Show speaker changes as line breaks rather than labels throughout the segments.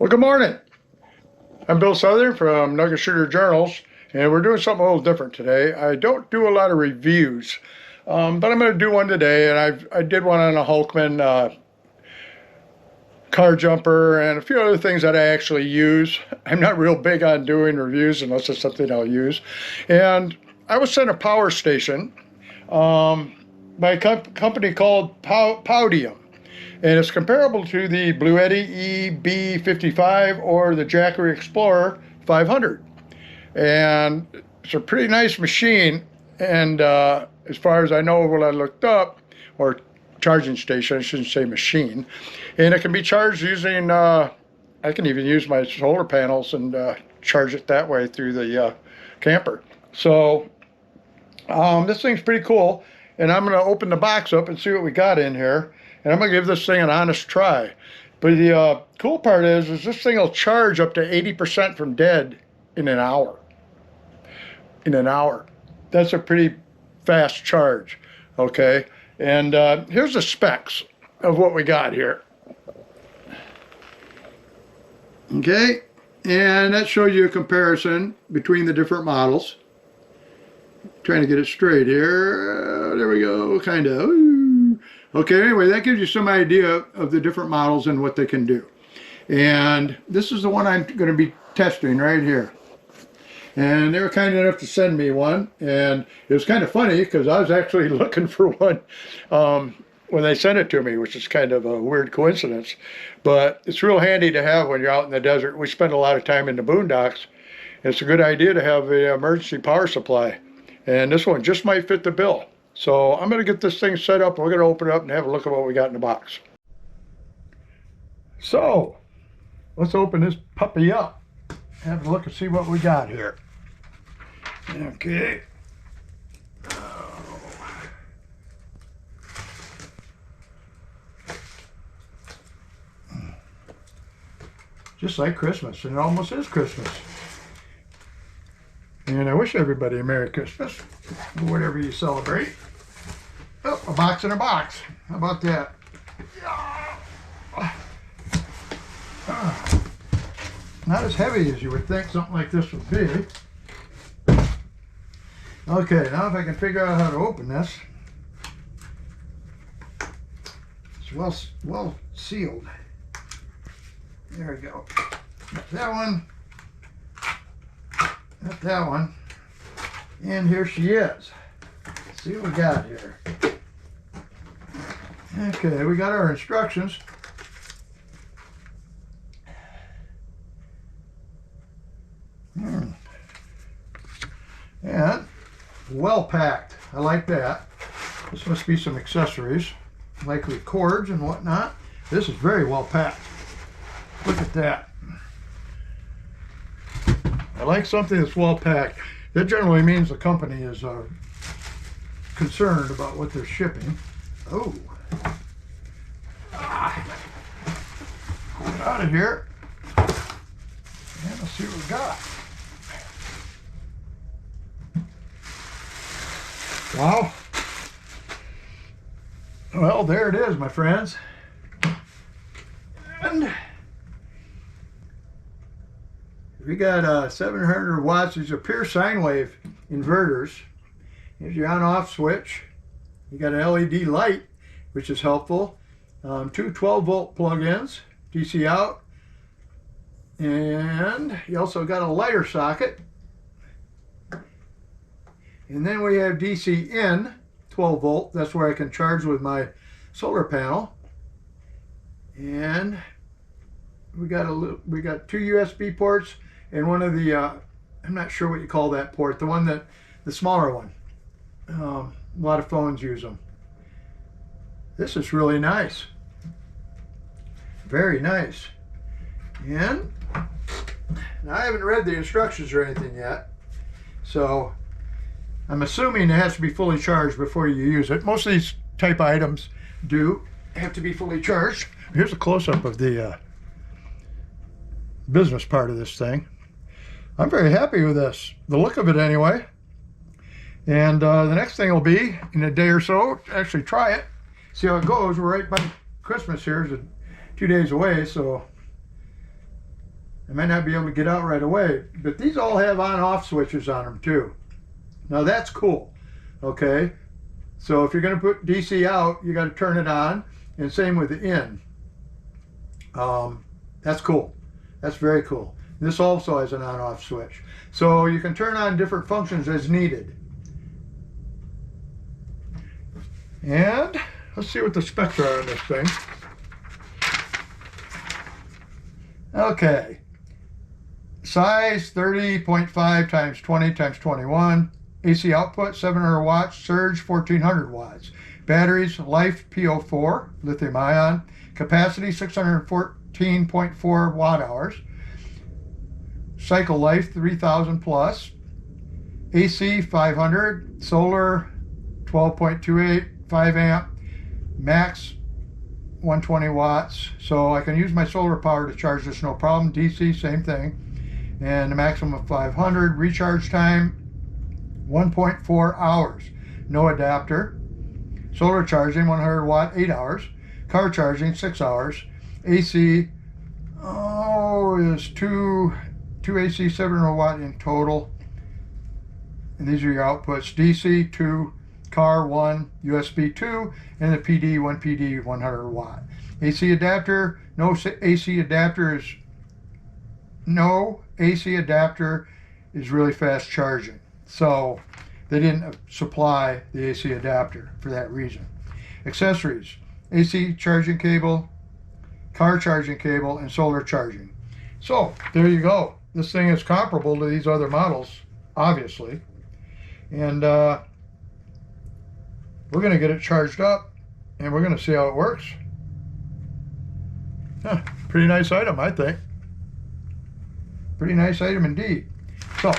Well, good morning. I'm Bill Southern from Nugget Sugar Journals, and we're doing something a little different today. I don't do a lot of reviews, but I'm going to do one today, and I did one on a Hulkman car jumper and a few other things that I actually use. I'm not real big on doing reviews unless it's something I'll use. And I was sent a power station by a company called Powdeom. And it's comparable to the Bluetti EB55 or the Jackery Explorer 500. And it's a pretty nice machine. And as far as I know, what I looked up, or charging station, I shouldn't say machine. And it can be charged using, I can even use my solar panels and charge it that way through the camper. So this thing's pretty cool. And I'm going to open the box up and see what we got in here. And I'm going to give this thing an honest try. But the cool part is this thing will charge up to 80% from dead in an hour. In an hour. That's a pretty fast charge. Okay. And here's the specs of what we got here. Okay. And that shows you a comparison between the different models. Trying to get it straight here. There we go. Kind of. Okay, anyway, that gives you some idea of the different models and what they can do. And this is the one I'm going to be testing right here. And they were kind enough to send me one. And it was kind of funny because I was actually looking for one when they sent it to me, which is kind of a weird coincidence. But it's real handy to have when you're out in the desert. We spend a lot of time in the boondocks. It's a good idea to have an emergency power supply. And this one just might fit the bill. So I'm going to get this thing set up. We're going to open it up and have a look at what we got in the box. So let's open this puppy up. Have a look and see what we got here. Okay. Just like Christmas, and it almost is Christmas. And I wish everybody a Merry Christmas, or whatever you celebrate. Oh, a box in a box. How about that? Not as heavy as you would think something like this would be. Okay, now if I can figure out how to open this. It's well sealed. There we go. Got that one. Got that one. And here she is. Let's see what we got here. Okay, we got our instructions. And well packed. I like that. This must be some accessories, likely cords and whatnot. This is very well packed. Look at that. I like something that's well packed. That generally means the company is concerned about what they're shipping. Oh. Get out of here. And let's see what we got. Wow. Well, there it is, my friends. And we got 700 watts. These are pure sine wave inverters. Here's your on-off switch. You got an LED light, which is helpful. Two 12-volt plug-ins, DC out. And you also got a lighter socket. And then we have DC in, 12-volt. That's where I can charge with my solar panel. And we got two USB ports and one of the I'm not sure what you call that port, the smaller one. A lot of phones use them. This is really nice. Very nice. And now I haven't read the instructions or anything yet, so I'm assuming it has to be fully charged before you use it. Most of these type items do have to be fully charged. Here's a close-up of the business part of this thing. I'm very happy with this, the look of it anyway. And the next thing will be, in a day or so, actually try it, see how it goes. We're right by Christmas here, it's 2 days away, so I might not be able to get out right away, but these all have on-off switches on them too. Now that's cool, okay? So if you're going to put DC out, you got to turn it on, and same with the in. That's cool. That's very cool. This also has an on-off switch. So you can turn on different functions as needed. And let's see what the specs are on this thing. Okay. Size 30.5 times 20 times 21. AC output 700 watts, surge 1400 watts. Batteries, life PO4, lithium ion. Capacity 614.4 watt hours. Cycle life 3000 plus. AC 500, solar 12.28, 5 amp, max 120 watts. So I can use my solar power to charge this no problem. DC, same thing. And a maximum of 500. Recharge time 1.4 hours. No adapter. Solar charging 100 watt, 8 hours. Car charging 6 hours. AC is two AC 700 watt in total. And these are your outputs. DC 2, car 1, USB 2, and the PD 1 PD 100 watt. AC adapter, no AC adapter is really fast charging. So they didn't supply the AC adapter for that reason. Accessories, AC charging cable, car charging cable, and solar charging. So there you go. This thing is comparable to these other models, obviously. And we're going to get it charged up, and we're going to see how it works. Pretty nice item, I think. Pretty nice item indeed. So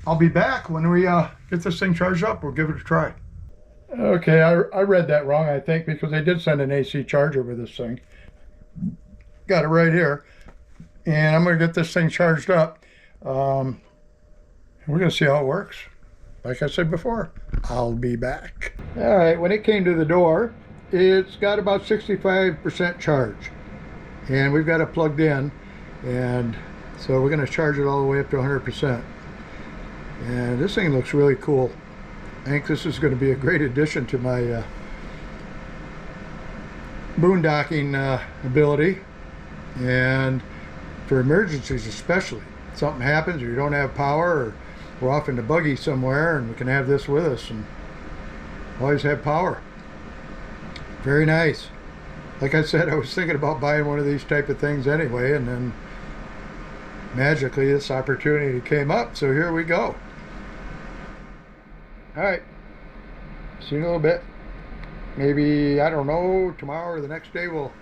I'll be back when we get this thing charged up. We'll give it a try. Okay, I read that wrong, I think, because they did send an AC charger with this thing. Got it right here. And I'm going to get this thing charged up. We're going to see how it works. Like I said before, I'll be back. All right, when it came to the door, it's got about 65% charge. And we've got it plugged in. And so we're going to charge it all the way up to 100%. And this thing looks really cool. I think this is going to be a great addition to my boondocking ability. And for emergencies especially. Something happens or you don't have power, or we're off in the buggy somewhere, and we can have this with us and always have power. Very nice. Like I said, I was thinking about buying one of these type of things anyway, and then magically this opportunity came up, so here we go. Alright, see you in a little bit. Maybe, I don't know, tomorrow or the next day we'll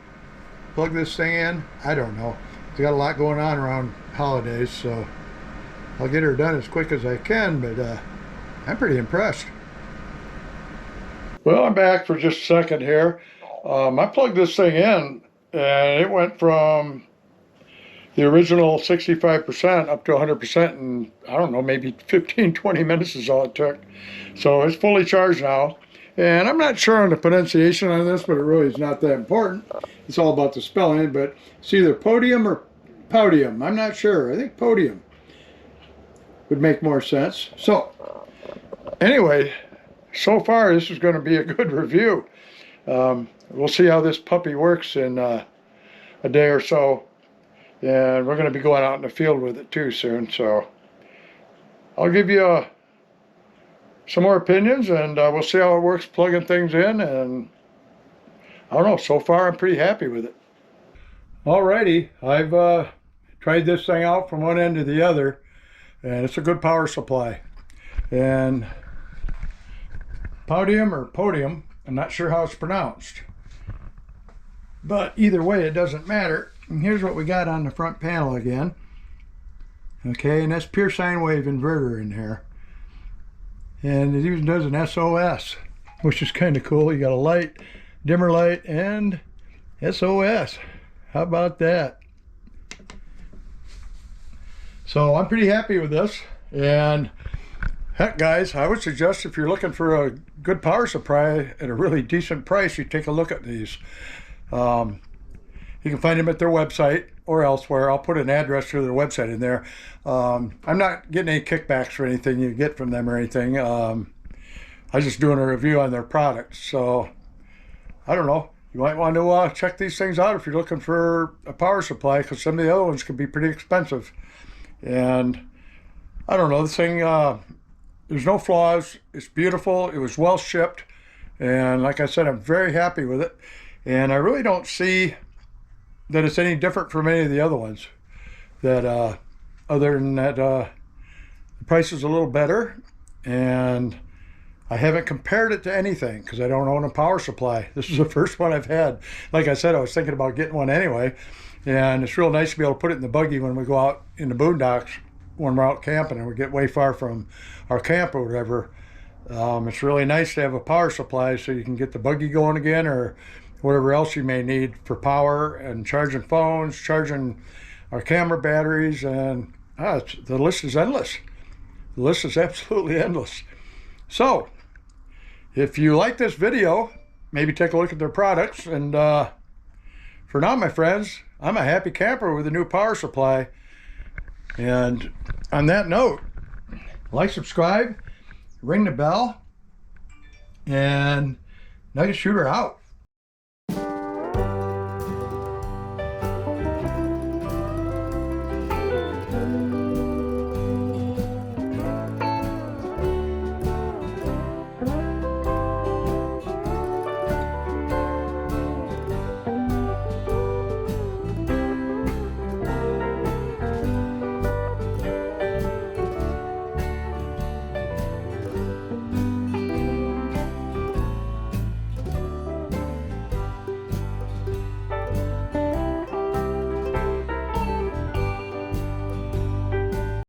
plug this thing in. I don't know. It's got a lot going on around holidays, so I'll get her done as quick as I can, but I'm pretty impressed. Well, I'm back for just a second here. I plugged this thing in, and it went from the original 65% up to 100% in, I don't know, maybe 15-20 minutes is all it took. So it's fully charged now. And I'm not sure on the pronunciation on this, but it really is not that important. It's all about the spelling, but it's either Powdeom or Powdeom. I'm not sure. I think Powdeom would make more sense. So, anyway, so far this is going to be a good review. We'll see how this puppy works in a day or so. And we're going to be going out in the field with it too soon. So, I'll give you some more opinions, and we'll see how it works plugging things in. And I don't know, so far I'm pretty happy with it. Alrighty, I've tried this thing out from one end to the other, and it's a good power supply. And Powdeom or Podium, I'm not sure how it's pronounced, but either way it doesn't matter. And here's what we got on the front panel again. Okay, and that's pure sine wave inverter in here. And it even does an SOS, which is kind of cool. You got a light, dimmer light, and SOS. How about that? So I'm pretty happy with this. And heck, guys, I would suggest if you're looking for a good power supply at a really decent price, you take a look at these. You can find them at their website, or elsewhere. I'll put an address to their website in there. I'm not getting any kickbacks for anything you get from them or anything. I'm just doing a review on their products. So I don't know. You might want to check these things out if you're looking for a power supply, because some of the other ones can be pretty expensive. And I don't know, this thing, there's no flaws. It's beautiful. It was well shipped. And like I said, I'm very happy with it. And I really don't see that it's any different from any of the other ones. That other than that, the price is a little better. And I haven't compared it to anything because I don't own a power supply. This is the first one I've had. Like I said, I was thinking about getting one anyway. And it's real nice to be able to put it in the buggy when we go out in the boondocks when we're out camping and we get way far from our camp or whatever. It's really nice to have a power supply so you can get the buggy going again, or whatever else you may need for power, and charging phones, charging our camera batteries, and the list is endless. The list is absolutely endless. So if you like this video, maybe take a look at their products. And for now, my friends, I'm a happy camper with a new power supply. And on that note, like, subscribe, ring the bell, and Nugget Shooter out.